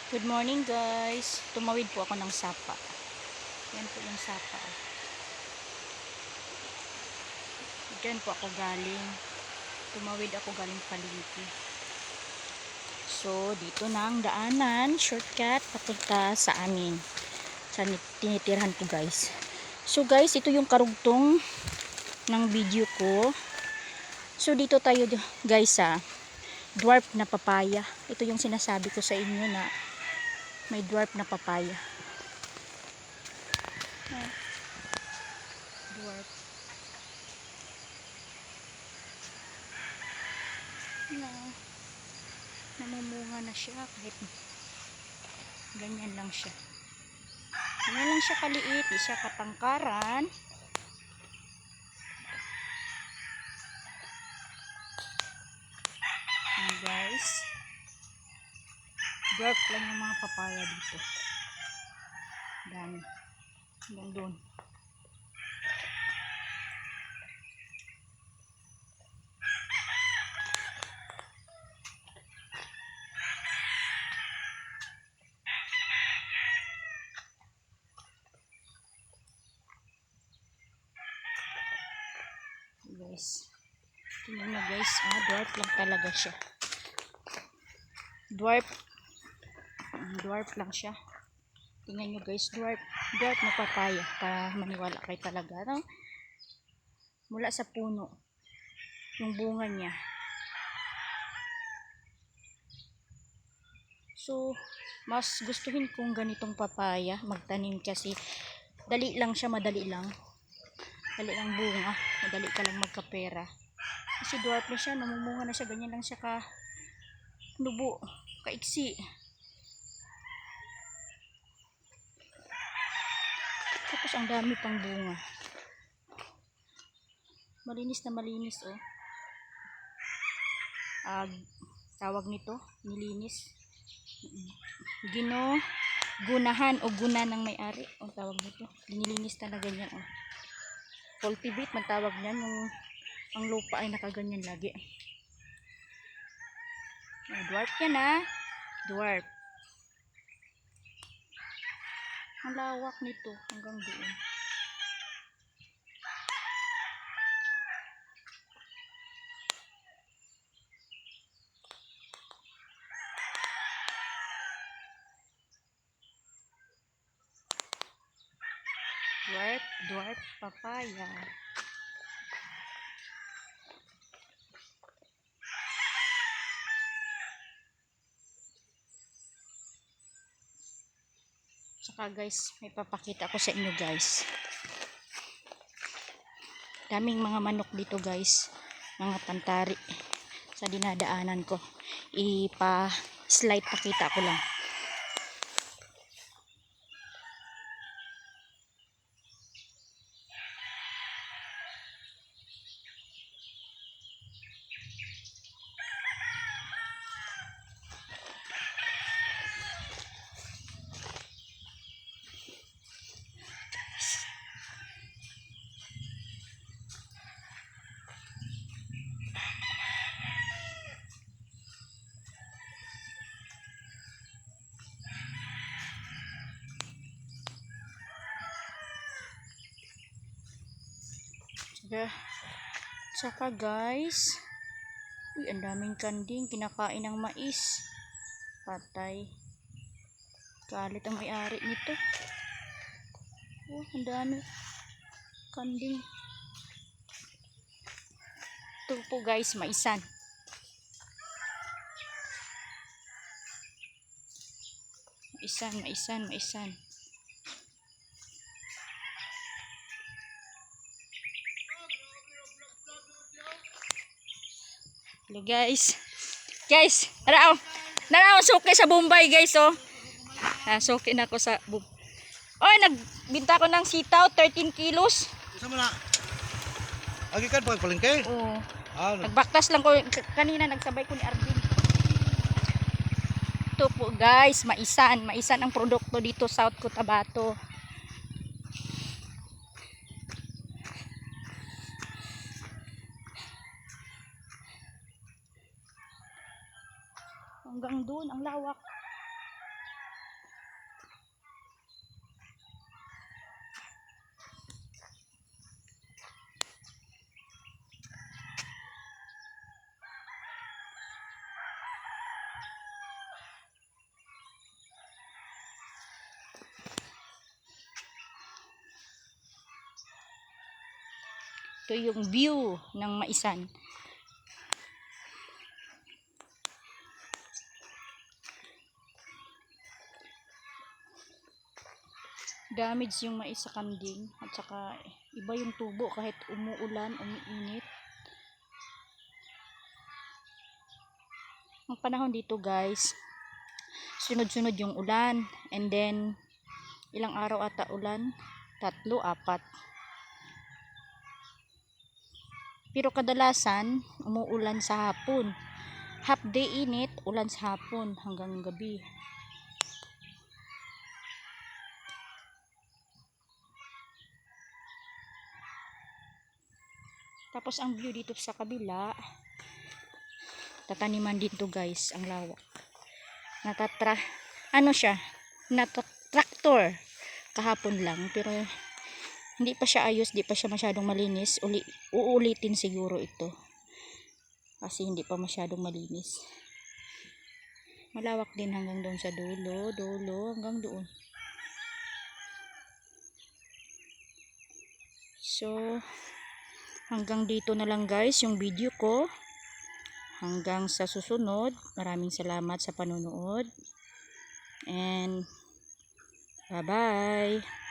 Good morning guys. Tumawid po ako ng sapa. Yan po yung sapa. Diyan po ako galing. Tumawid ako galing palengke. So, dito na ang daanan. Shortcut papunta sa amin. Sa tinitirhan ko guys. So guys, ito yung karugtong ng video ko. So dito tayo guys sa dwarf na papaya. Ito yung sinasabi ko sa inyo na may dwarf na papaya. Dwarf. Namumunga na siya kahit ganyan lang siya. Ganyan lang siya kaliit. Di siya katangkaran. And guys, dwarf lang yung mga papaya dito. Dami. Hanggang doon. Guys, tingnan mo guys, dwarf lang talaga siya. Dwarf lang siya. Tingnan nyo guys, dwarf na papaya para maniwala kayo talaga, no? Mula sa puno yung bunga niya. So mas gustuhin kong ganitong papaya magtanim kasi dali lang siya, madali lang bunga, madali ka lang magkapera kasi dwarf na siya, namumunga na siya, ganyan lang siya ka nubo, kaiksi. Tapos ang dami pang bunga, malinis na malinis. Tawag nito, nilinis, gunahan o guna ng may-ari ang tawag nito, nilinis talaga niya. Cultivate man tawag niyan, yung ang lupa ay nakaganyan lagi. Dwarf yan dwarf. Ang lawak nito hanggang doon. Dwarf papaya. Saka guys, may papakita ko sa inyo guys. Daming mga manok dito guys, mga pantari sa dinadaanan ko. Slide pakita ko lang. Saka guys, ang daming kanding, kinakain ng mais. Patay. Galit ang may-ari nito. Ang dami kanding. Ito po guys, maisan. Maisan. Hello guys, naraw suki sa Bombay guys. Suki na ako sa nagbinta ko ng sitaw 13 kilos. Isa mo na. Agi kan palengke? Oo. Nagbaktas lang ko kanina, nagsabay ko ni Arvin. Ito po guys, maisan ang produkto dito South Cotabato. Hanggang doon ang lawak. Ito yung view ng Maisan. Damage yung mais sa kambing at saka iba yung tubo kahit umuulan, umiinit. Ang panahon dito guys, sunod-sunod yung ulan, and then ilang araw ata ulan, 3, 4. Pero kadalasan umuulan sa hapon. Half day init, ulan sa hapon hanggang gabi. Tapos ang view dito sa kabila, tataniman dito guys, ang lawak. Ano siya? Traktor kahapon lang, pero hindi pa siya ayos, di pa siya masyadong malinis. Uulitin siguro ito. Kasi hindi pa masyadong malinis. Malawak din hanggang doon sa dulo hanggang doon. So, hanggang dito na lang guys yung video ko. Hanggang sa susunod, maraming salamat sa panonood. And bye-bye.